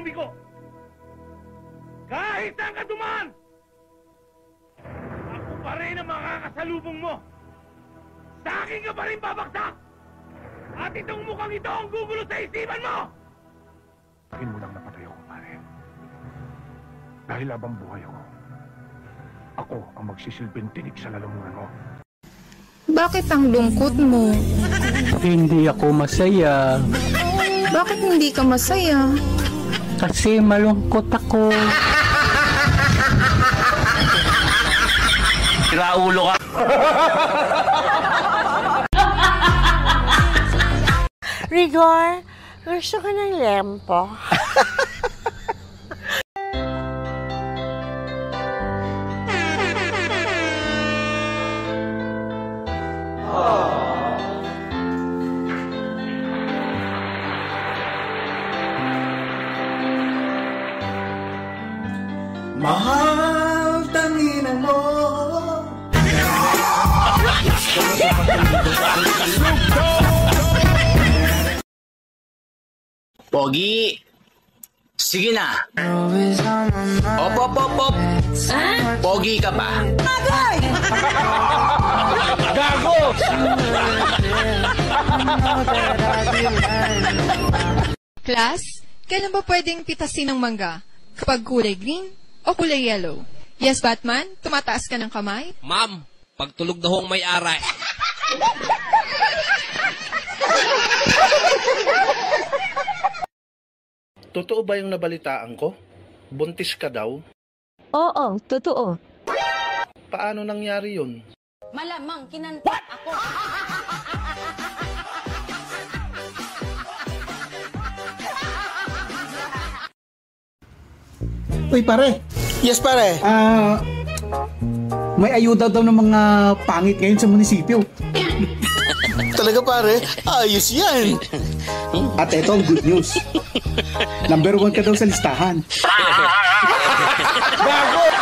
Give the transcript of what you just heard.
bigo. Kahit saan ka dumaan, ako pa rin ang makakasalubong mo. Sa akin ka pa rin babagsak. At itong mukhang ito ang gugulo sa isipan mo. Akin mo lang napatay ako, pare. Dahil habang buhay ako ang magsisilbing tinig sa lalamunan mo. Bakit ang lungkot mo? Hindi ako masaya. Bakit hindi ka masaya? Kasi malungkot ako. Siraulo ka. Rigor, gusto ko ng lempo. Mahal, tangina mo. Pogi! Sige na! Op, op, op, op! Pogi ka ba? Agay! Gago! Class, kailan ba pwedeng pitasin ng mangga? Kapag kulay green o kulay yellow? Yes, Batman? Tumataas ka ng kamay? Ma'am, pagtulog daw ang may-ari. Totoo ba yung nabalitaan ko? Buntis ka daw? Oo, totoo. Paano nangyari yun? Malamang kinanta ako. Uy pare, Yes, pare! may ayuda daw ng mga pangit ngayon sa munisipyo. Talaga, pare? Ayos yan! At eto ang good news. Number 1 ka daw sa listahan. Gago!